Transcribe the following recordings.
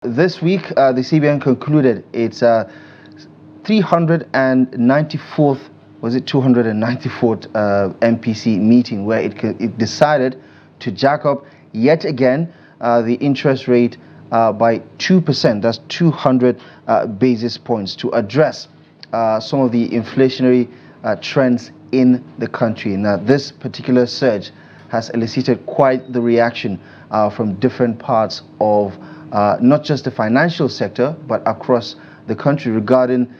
This week, the CBN concluded its 394th, was it 294th MPC meeting, where it decided to jack up yet again the interest rate by 2%. That's 200 basis points to address some of the inflationary trends in the country. Now, this particular surge has elicited quite the reaction from different parts of not just the financial sector, but across the country regarding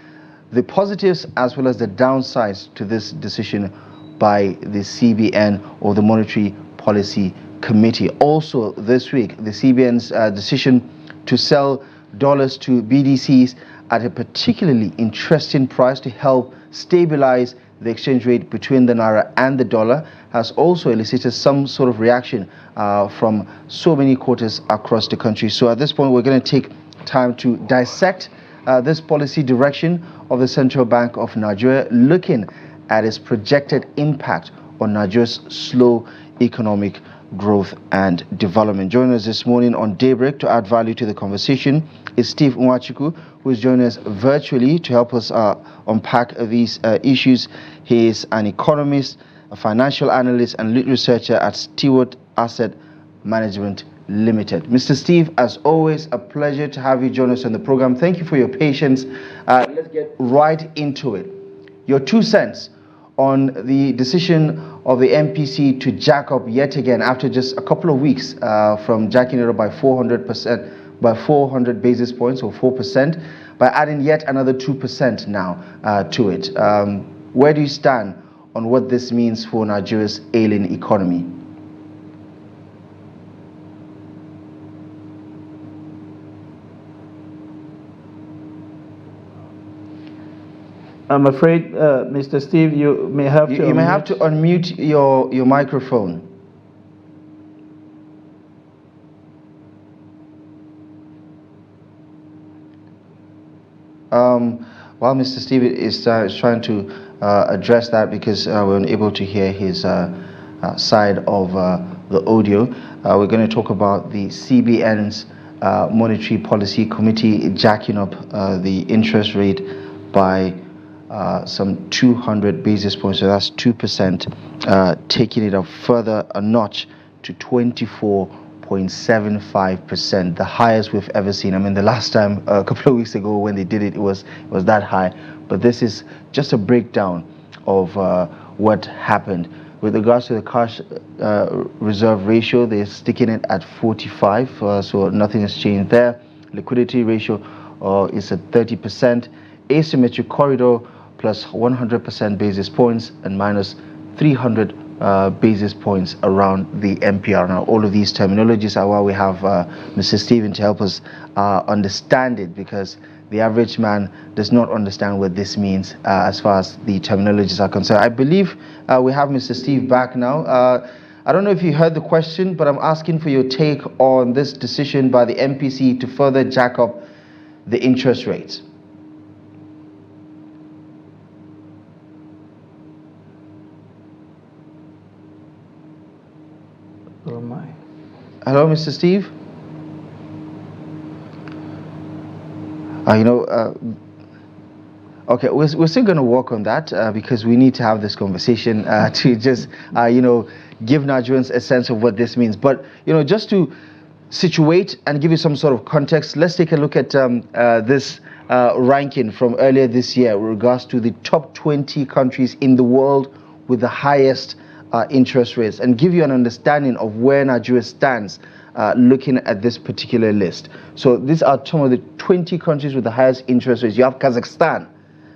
the positives as well as the downsides to this decision by the CBN, or the Monetary Policy Committee. Also this week, the CBN's decision to sell dollars to BDCs at a particularly interesting price to help stabilize the exchange rate between the naira and the dollar has also elicited some sort of reaction from so many quarters across the country. So at this point, we're going to take time to dissect this policy direction of the Central Bank of Nigeria, looking at its projected impact on Nigeria's slow economic growth and development. Joining us this morning on Daybreak to add value to the conversation is Steve Nwachukwu, who is joining us virtually to help us unpack these issues. He is an economist, a financial analyst, and lead researcher at Stewart Asset Management Limited. Mr. Steve, as always, a pleasure to have you join us on the program. Thank you for your patience. Let's get right into it. Your 2 cents on the decision of the MPC to jack up yet again after just a couple of weeks from jacking it up by 400%, by 400 basis points, or 4%, by adding yet another 2% now to it. Where do you stand on what this means for Nigeria's ailing economy? I'm afraid, Mr. Steve, you may have to You may have to unmute your microphone. While Mr. Steve is trying to address that, because we're unable to hear his side of the audio, we're going to talk about the CBN's Monetary Policy Committee jacking up the interest rate by some 200 basis points, so that's 2%, taking it up further a notch to 24.75%, the highest we've ever seen. I mean, the last time, a couple of weeks ago when they did it, it was that high. But this is just a breakdown of what happened. With regards to the cash reserve ratio, they're sticking it at 45, so nothing has changed there. Liquidity ratio is at 30%. Asymmetric corridor plus 100% basis points and minus 300 basis points around the MPR. Now, all of these terminologies are why we have Mr. Stephen to help us understand it, because the average man does not understand what this means as far as the terminologies are concerned. I believe we have Mr. Steve back now. I don't know if you heard the question, but I'm asking for your take on this decision by the MPC to further jack up the interest rates. Oh my. Hello, Mr. Steve. Okay, we're still going to work on that because we need to have this conversation to just, give Nigerians a sense of what this means. But, just to situate and give you some sort of context, let's take a look at this ranking from earlier this year with regards to the top 20 countries in the world with the highest interest rates, and give you an understanding of where Nigeria stands looking at this particular list. So these are some of the 20 countries with the highest interest rates. You have Kazakhstan,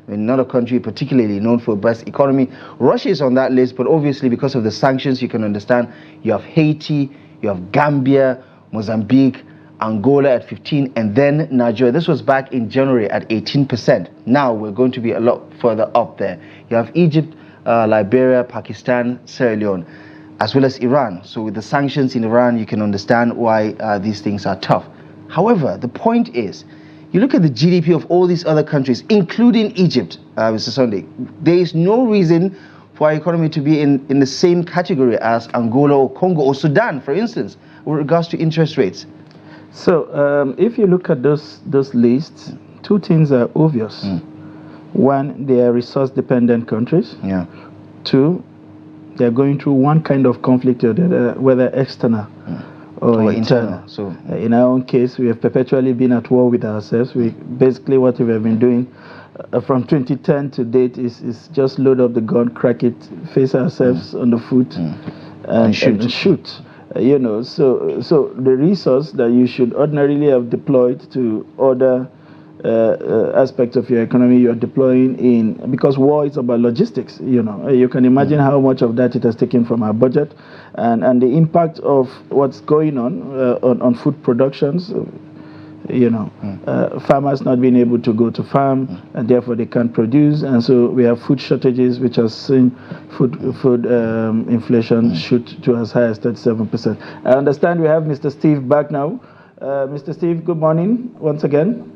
another country particularly known for best economy. Russia is on that list, but obviously because of the sanctions, you can understand. You have Haiti, you have Gambia, Mozambique, Angola at 15, and then Nigeria. This was back in January at 18%. Now we're going to be a lot further up there. You have Egypt, Liberia, Pakistan, Sierra Leone, as well as Iran. So with the sanctions in Iran, you can understand why these things are tough. However, the point is, you look at the GDP of all these other countries, including Egypt, Mr. Sunday, there is no reason for our economy to be in the same category as Angola or Congo or Sudan, for instance, with regards to interest rates. So if you look at those lists, two things are obvious. One, they are resource-dependent countries. Yeah. Two, they are going through one kind of conflict or the other, whether external or internal. So In our own case, we have perpetually been at war with ourselves. We basically what we have been doing from 2010 to date is just load up the gun, crack it, face ourselves on the foot, and shoot. You know, so the resource that you should ordinarily have deployed to other aspects of your economy, you are deploying in, because war is about logistics. You know, you can imagine how much of that it has taken from our budget, and the impact of what's going on food productions. You know, farmers not being able to go to farm, and therefore they can't produce, and so we have food shortages, which has seen food inflation shoot to as high as 37%. I understand we have Mr. Steve back now. Mr. Steve, good morning once again.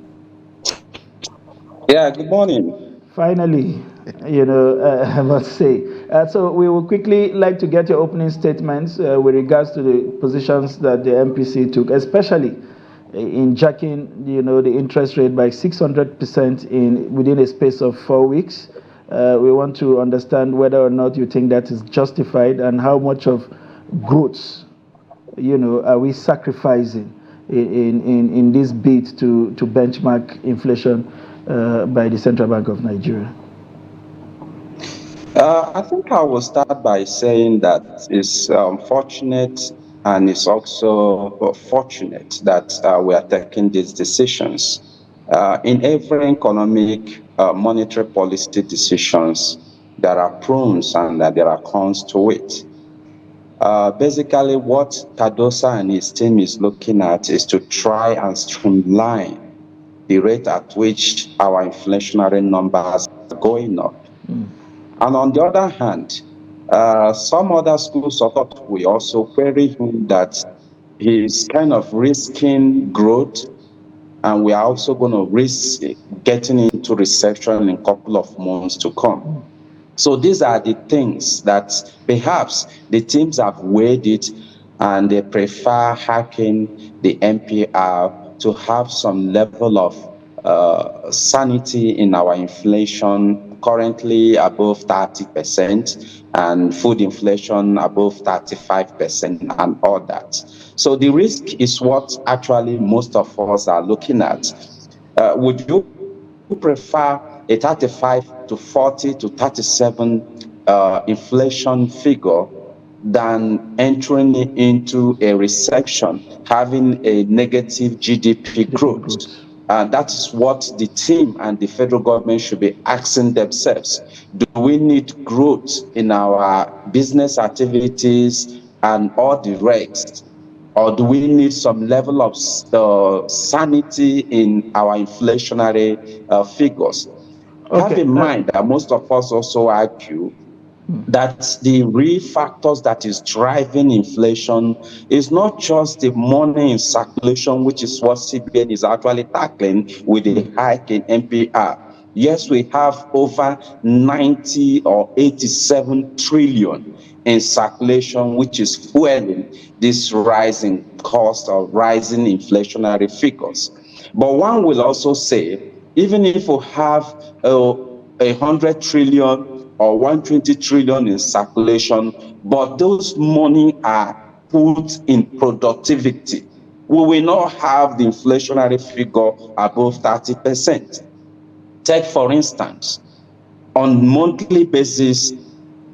Yeah, good morning. Finally, you know, I must say. So we will quickly like to get your opening statements with regards to the positions that the MPC took, especially in jacking, you know, the interest rate by 600% within a space of 4 weeks. We want to understand whether or not you think that is justified, and how much of growth, you know, are we sacrificing in this bid to benchmark inflation by the Central Bank of Nigeria? I think I will start by saying that it's fortunate, and it's also fortunate that we are taking these decisions. In every economic monetary policy decisions, there are pros and there are cons to it. Basically, what Cardosa and his team is looking at is to try and streamline the rate at which our inflationary numbers are going up. And on the other hand, some other schools of thought will also query him that he's kind of risking growth, and we are also going to risk getting into recession in a couple of months to come. So these are the things that perhaps the teams have weighed it, and they prefer hacking the MPR to have some level of sanity in our inflation, currently above 30%, and food inflation above 35%, and all that. So the risk is what actually most of us are looking at. Would you prefer a 35 to 40 to 37 inflation figure than entering into a recession, having a negative GDP growth? And that is what the team and the federal government should be asking themselves. Do we need growth in our business activities and all the rest? Or do we need some level of sanity in our inflationary figures? Okay. Have in mind that most of us also argue that the real factors that is driving inflation is not just the money in circulation, which is what CBN is actually tackling with the hike in MPR. Yes, we have over 90 or 87 trillion in circulation, which is fueling this rising cost or rising inflationary figures. But one will also say, even if we have 100 trillion or 120 trillion in circulation, but those money are put in productivity, we will not have the inflationary figure above 30%. Take, for instance, on monthly basis,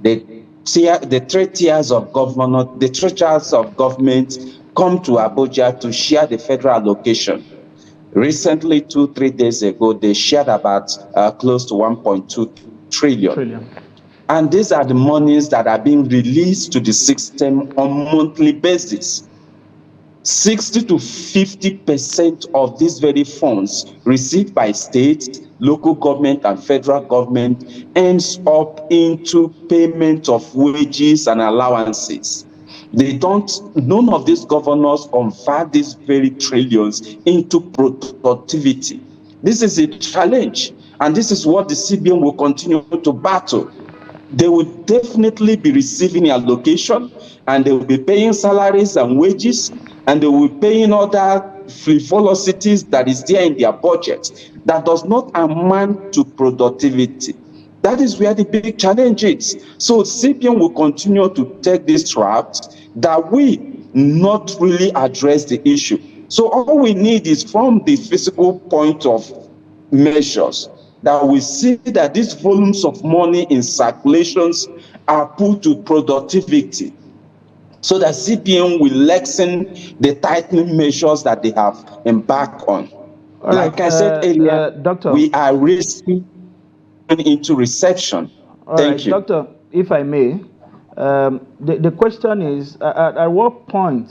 the 3 tiers of government, come to Abuja to share the federal allocation. Recently, 2-3 days ago, they shared about close to 1.2 trillion. And these are the monies that are being released to the system on monthly basis. 60 to 50% of these very funds received by states, local government, and federal government ends up into payment of wages and allowances. None of these governors convert these very trillions into productivity. This is a challenge, and this is what the CBN will continue to battle. They will definitely be receiving allocation, and they will be paying salaries and wages, and they will be paying other frivolities that is there in their budget that does not amount to productivity. That is where the big challenge is. So CBN will continue to take this route that we not really address the issue. So all we need is from the physical point of measures that we see that these volumes of money in circulations are put to productivity, so that CBN will lessen the tightening measures that they have embarked on. Like I said earlier, Doctor, we are risking into recession. Thank you. Doctor, if I may, the question is, at what point,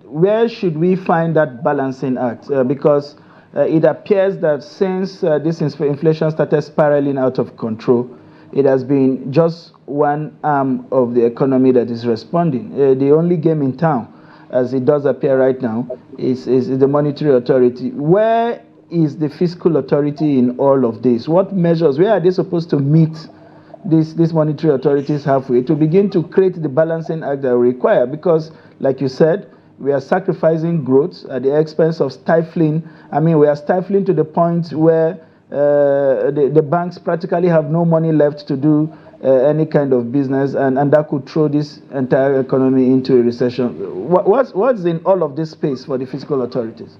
where should we find that balancing act? Because it appears that since this inflation started spiraling out of control, it has been just one arm of the economy that is responding. The only game in town, as it does appear right now, is the monetary authority. Where is the fiscal authority in all of this? What measures, where are they supposed to meet these monetary authorities halfway to begin to create the balancing act that we require? Because, like you said, we are sacrificing growth at the expense of stifling. I mean, we are stifling to the point where the banks practically have no money left to do any kind of business, and that could throw this entire economy into a recession. What's in all of this space for the fiscal authorities?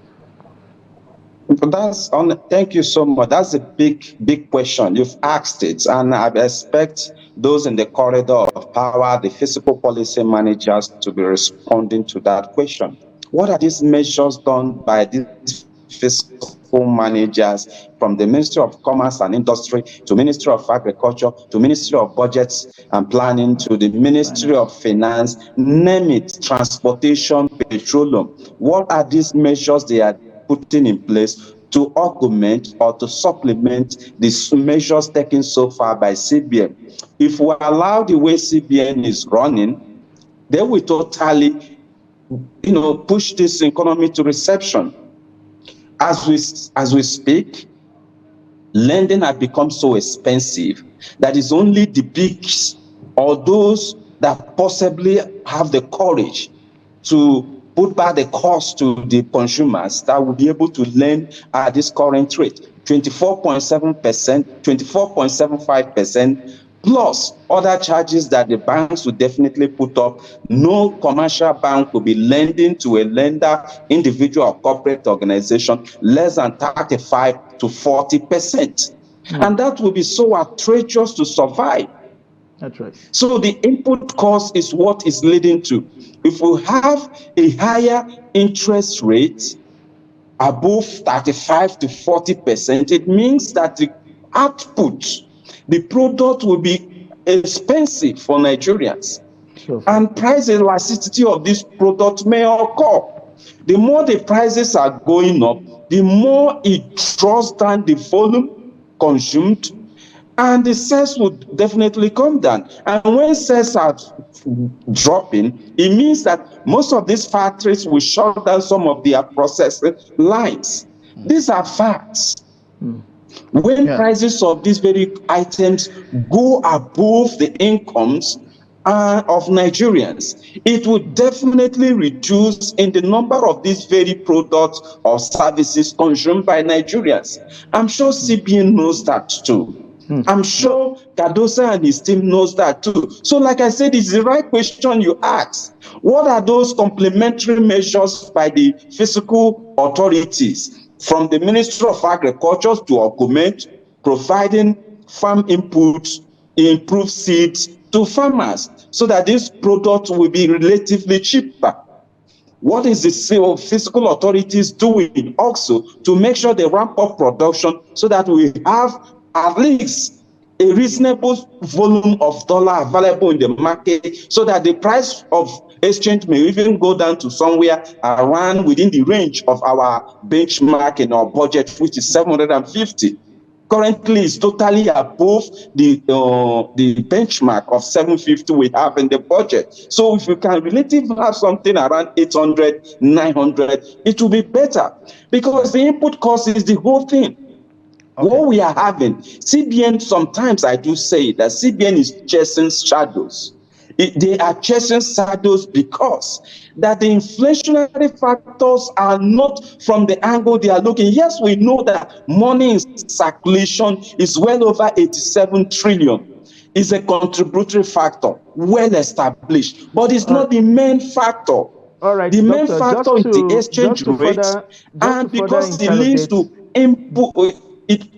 Thank you so much. That's a big question. You've asked it, and I expect those in the corridor of power, the fiscal policy managers, to be responding to that question. What are these measures done by these fiscal managers, from the Ministry of Commerce and Industry to Ministry of Agriculture to Ministry of Budgets and Planning to the Ministry of Finance, name it, transportation, petroleum? What are these measures they are putting in place to augment or to supplement the measures taken so far by CBN? If we allow the way CBN is running, they will totally, push this economy to recession. As we speak, lending has become so expensive that it's only the bigs or those that possibly have the courage to put back the cost to the consumers that will be able to lend at this current rate, 24.7%, 24.75%, plus other charges that the banks will definitely put up. No commercial bank will be lending to a lender, individual or corporate organization, less than 35 to 40%. And that will be so outrageous to survive. That's right. So the input cost is what is leading to. If we have a higher interest rate above 35 to 40%, it means that the output, the product will be expensive for Nigerians. Sure. And price elasticity of this product may occur. The more the prices are going up, the more it draws down the volume consumed, and the sales would definitely come down. And when sales are dropping, it means that most of these factories will shut down some of their processing lines. These are facts. When prices of these very items go above the incomes of Nigerians, it would definitely reduce in the number of these very products or services consumed by Nigerians. I'm sure CBN knows that too. I'm sure Cardoso and his team knows that too. So like I said, it's the right question you ask. What are those complementary measures by the fiscal authorities, from the Ministry of Agriculture to augment, providing farm inputs, improve seeds to farmers, so that these products will be relatively cheaper? What is the fiscal authorities doing also to make sure they ramp up production so that we have at least a reasonable volume of dollar available in the market, so that the price of exchange may even go down to somewhere around within the range of our benchmark in our budget, which is 750. Currently, it's totally above the benchmark of 750 we have in the budget. So if you can relatively have something around 800, 900, it will be better, because the input cost is the whole thing. Okay. What we are having, CBN, sometimes I do say that CBN is chasing shadows. They are chasing shadows because that the inflationary factors are not from the angle they are looking. Yes, we know that money in circulation is well over 87 trillion. It's a contributory factor, well established, but it's not the main factor. All right, The main doctor, factor is the exchange rate, just to and further because it leads interrogate. to input, it.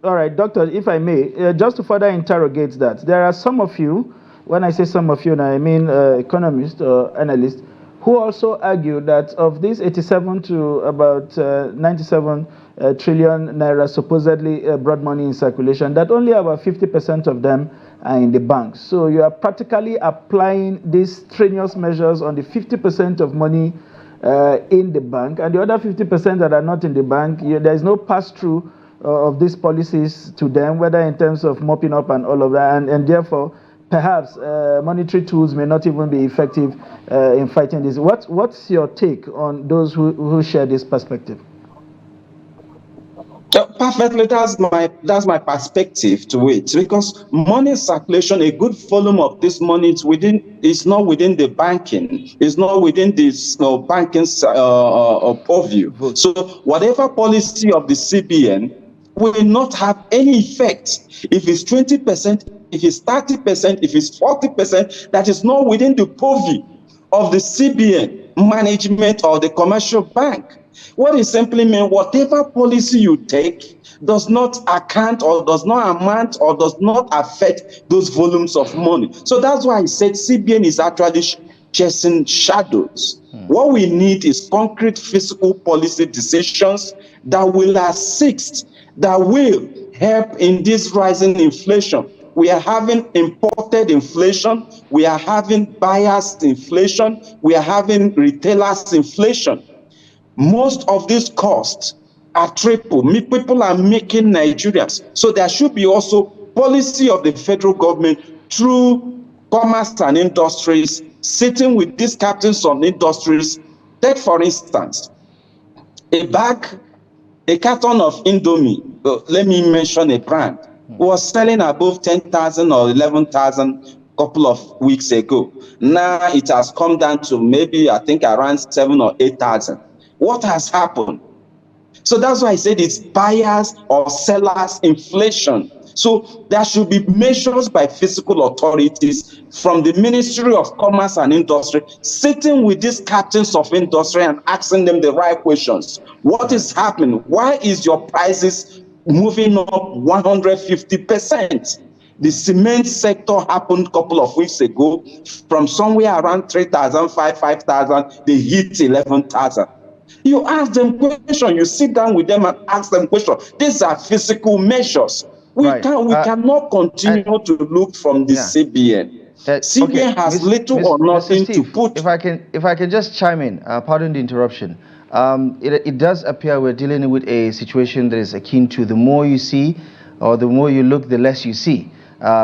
All right, doctor, if I may, just to further interrogate that, there are some of you, when I say some of you, I mean economists or analysts, who also argue that of this 87 to about 97 trillion naira supposedly broad money in circulation, that only about 50% of them are in the banks. So you are practically applying these strenuous measures on the 50% of money in the bank, and the other 50% that are not in the bank, there is no pass-through of these policies to them, whether in terms of mopping up and all of that, and therefore perhaps monetary tools may not even be effective in fighting this. What's your take on those who share this perspective? Perfectly, that's my perspective to it, because money circulation, a good volume of this money is not within the banking, is not within this banking purview. So whatever policy of the CBN will not have any effect if it's 20%, if it's 30%, if it's 40%, that is not within the purview of the CBN management or the commercial bank. What it simply means, whatever policy you take does not account or does not amount or does not affect those volumes of money. So that's why I said CBN is actually chasing shadows. What we need is concrete fiscal policy decisions that will assist, that will help in this rising inflation. We are having imported inflation, we are having buyers inflation, we are having retailers inflation. Most of these costs are triple. People are making Nigerians. So there should be also policy of the federal government through commerce and industries, sitting with these captains of industries. Take, for instance, a carton of Indomie, let me mention a brand, was selling above 10,000 or 11,000 couple of weeks ago. Now it has come down to maybe, I think, around 7 or 8,000. What has happened? So that's why I said it's buyers or sellers inflation. So there should be measures by fiscal authorities from the Ministry of Commerce and Industry, sitting with these captains of industry and asking them the right questions. What is happening? Why is your prices moving up 150%? The cement sector happened a couple of weeks ago, from somewhere around 3,000, 5,000, they hit 11,000. You ask them questions, you sit down with them and ask them questions. These are physical measures. We cannot continue to look from the CBN. CBN has little or nothing Mr. Steve, to put. If I can just chime in, pardon the interruption. It does appear we're dealing with a situation that is akin to the more you see, or the more you look, the less you see,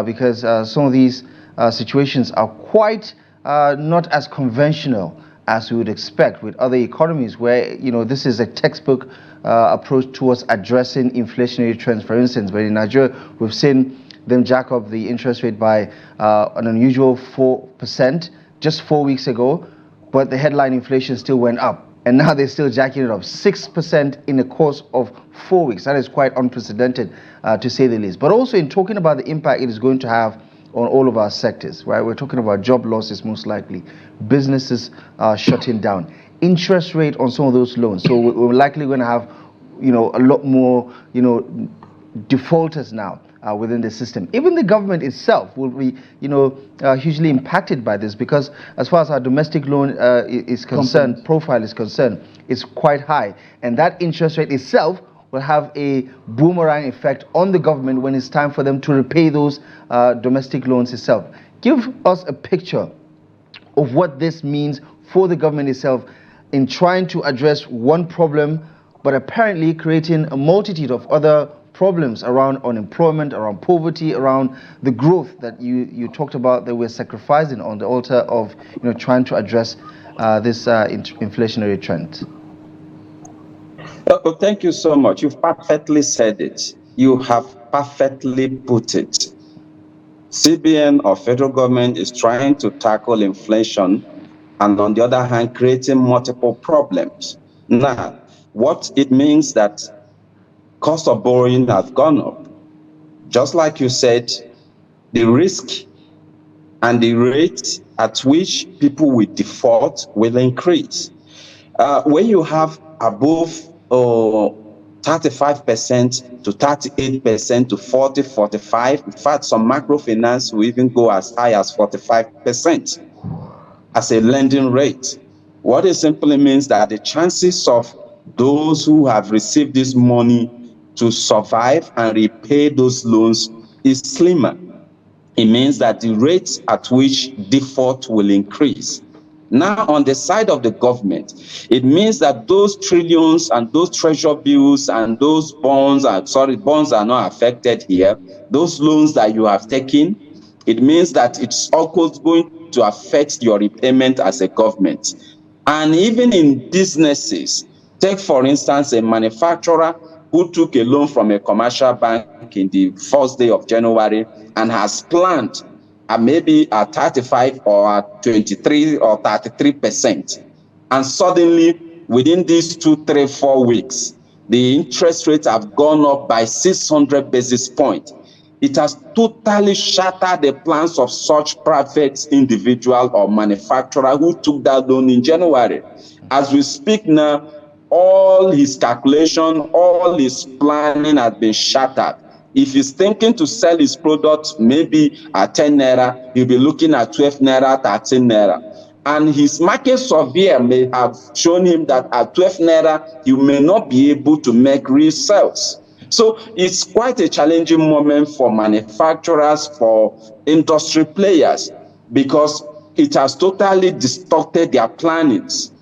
because some of these situations are quite not as conventional as we would expect with other economies, where this is a textbook approach towards addressing inflationary trends. For instance, but in Nigeria, we've seen them jack up the interest rate by an unusual 4% just 4 weeks ago, but the headline inflation still went up. And now they're still jacking it up 6% in the course of 4 weeks. That is quite unprecedented, to say the least. But also in talking about the impact it is going to have on all of our sectors, right? We're talking about job losses, most likely, businesses shutting down, interest rate on some of those loans. So we're likely going to have, a lot more, defaulters now within the system. Even the government itself will be, hugely impacted by this, because as far as our domestic loan is concerned, profile is concerned, it's quite high, and that interest rate itself will have a boomerang effect on the government when it's time for them to repay those domestic loans itself. Give us a picture of what this means for the government itself in trying to address one problem, but apparently creating a multitude of other problems around unemployment, around poverty, around the growth that you talked about, that we're sacrificing on the altar of trying to address this inflationary trend. Thank you so much. You've perfectly said it. You have perfectly put it. CBN or federal government is trying to tackle inflation, and on the other hand, creating multiple problems. Now, what it means that cost of borrowing has gone up. Just like you said, the risk and the rate at which people will default will increase. When you have above 35% to 38% to 40, 45, in fact, some microfinance will even go as high as 45% as a lending rate. What it simply means that the chances of those who have received this money to survive and repay those loans is slimmer. It means that the rate at which default will increase. Now, on the side of the government, it means that those trillions and those treasure bills and those bonds bonds are not affected here. Those loans that you have taken, it means that it's also going to affect your repayment as a government. And even in businesses, take for instance a manufacturer who took a loan from a commercial bank in the first day of January and has planned maybe at 35 or at 23 or 33%. And suddenly, within these 2, 3, 4 weeks, the interest rates have gone up by 600 basis points. It has totally shattered the plans of such private individual or manufacturer who took that loan in January. As we speak now, all his calculation, all his planning has been shattered. If he's thinking to sell his product maybe at 10 naira, he'll be looking at 12 naira, 13 naira. And his market surveyor may have shown him that at 12 naira, you may not be able to make real sales. So it's quite a challenging moment for manufacturers, for industry players, because it has totally distorted their plannings,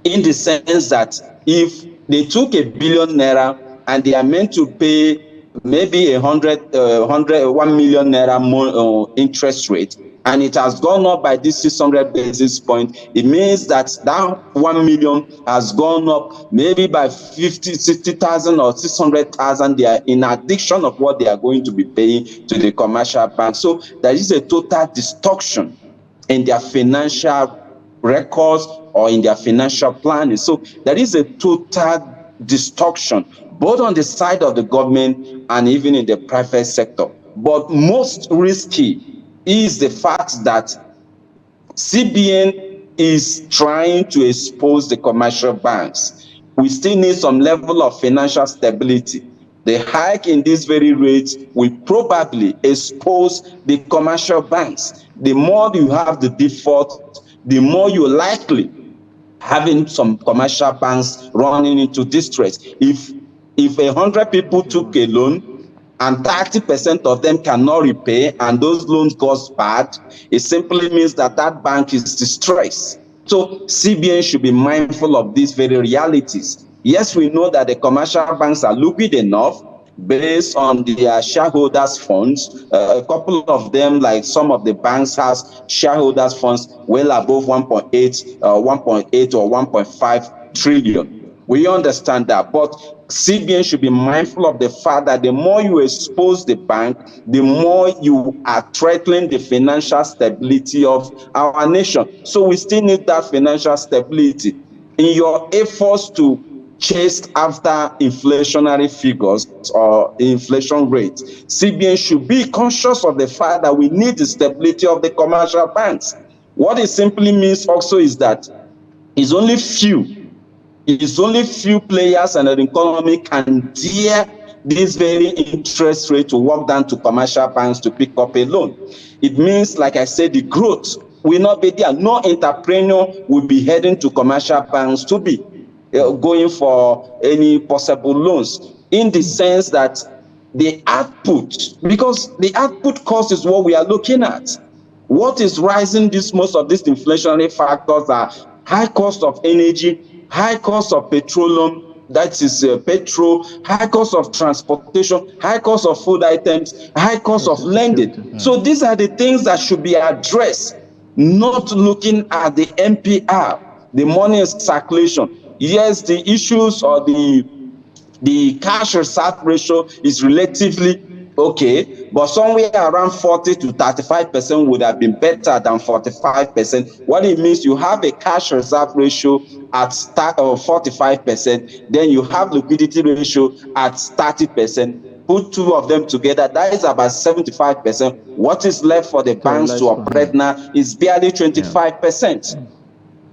in the sense that if they took 1 billion naira and they are meant to pay maybe 1 million naira more interest rate, and it has gone up by this 600 basis point, it means that that 1 million has gone up maybe by 50, 60,000 or 600,000. They are in addition of what they are going to be paying to the commercial bank. So there is a total distortion in their financial records or in their financial planning. So there is a total distortion, both on the side of the government and even in the private sector. But most risky is the fact that CBN is trying to expose the commercial banks. We still need some level of financial stability. The hike in these very rates will probably expose the commercial banks. The more you have the default, the more you're likely having some commercial banks running into distress. If 100 people took a loan and 30% of them cannot repay and those loans goes bad, it simply means that that bank is distressed. So CBN should be mindful of these very realities. Yes, we know that the commercial banks are liquid enough based on their shareholders' funds. A couple of them, like some of the banks, has shareholders' funds well above 1.8 or 1.5 trillion. We understand that, but CBN should be mindful of the fact that the more you expose the bank, the more you are threatening the financial stability of our nation. So we still need that financial stability. In your efforts to chase after inflationary figures or inflation rates, CBN should be conscious of the fact that we need the stability of the commercial banks. What it simply means also is that it's only few players and an economy can dare this very interest rate to walk down to commercial banks to pick up a loan. It means, like I said, the growth will not be there. No entrepreneur will be heading to commercial banks to be going for any possible loans, in the sense that the output, because the output cost is what we are looking at. What is rising most of these inflationary factors are high cost of energy, high cost of petroleum, that is petrol, high cost of transportation, high cost of food items, high cost of lending. So these are the things that should be addressed, not looking at the MPR, the money in circulation. Yes, the issues or the cash reserve ratio is relatively Okay, but somewhere around 40 to 35% would have been better than 45%. What it means, you have a cash reserve ratio at 45%, then you have liquidity ratio at 30%. Put two of them together, that is about 75%. What is left for the For a banks to lifespan. operate now is barely 25%.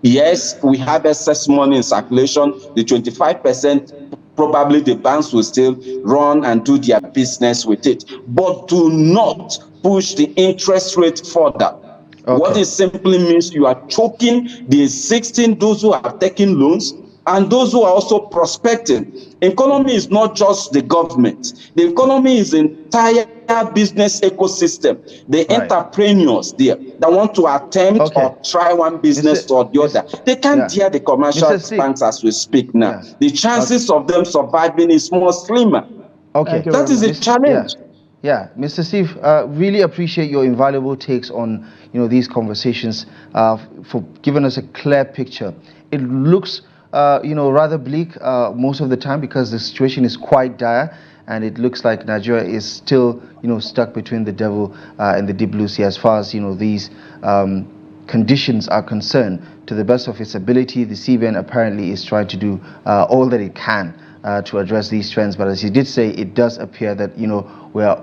Yes, we have excess money in circulation. The 25%, probably the banks will still run and do their business with it. But do not push the interest rate further. What Okay. it simply means, you are choking the existing, those who have taken loans, and those who are also prospecting. Economy is not just the government. The economy is entire business ecosystem. The Right. entrepreneurs there that want to attempt Okay. or try one business Mr. or the other, they can't Yeah. dare the commercial Mr. Steve. banks as we speak now. Yeah. The chances of them surviving is more slimmer. Okay. Thank you That very is much. a challenge. Yeah, Mr. Steve, really appreciate your invaluable takes on these conversations, for giving us a clear picture. It looks rather bleak most of the time because the situation is quite dire, and it looks like Nigeria is still stuck between the devil and the deep blue sea as far as these conditions are concerned. To the best of its ability, the CBN apparently is trying to do all that it can to address these trends. But as you did say, it does appear that we are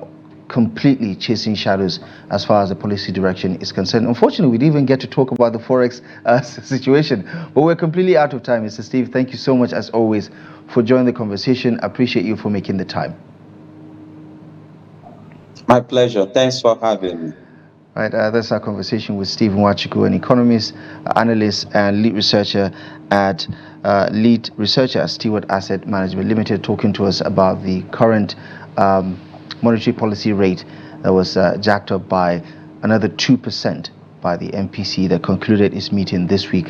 completely chasing shadows as far as the policy direction is concerned. Unfortunately, we didn't even get to talk about the forex situation, but we're completely out of time. Mr. Steve, thank you so much as always for joining the conversation. I appreciate you for making the time. My pleasure. Thanks for having me. Right, that's our conversation with Steve Nwachukwu, an economist, analyst, and lead researcher at Stewart Asset Management Limited, talking to us about the current monetary policy rate that was jacked up by another 2% by the MPC that concluded its meeting this week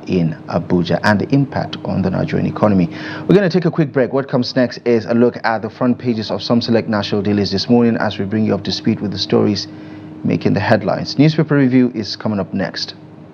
in Abuja, and the impact on the Nigerian economy. We're going to take a quick break. What comes next is a look at the front pages of some select national dailies this morning as we bring you up to speed with the stories making the headlines. Newspaper review is coming up next.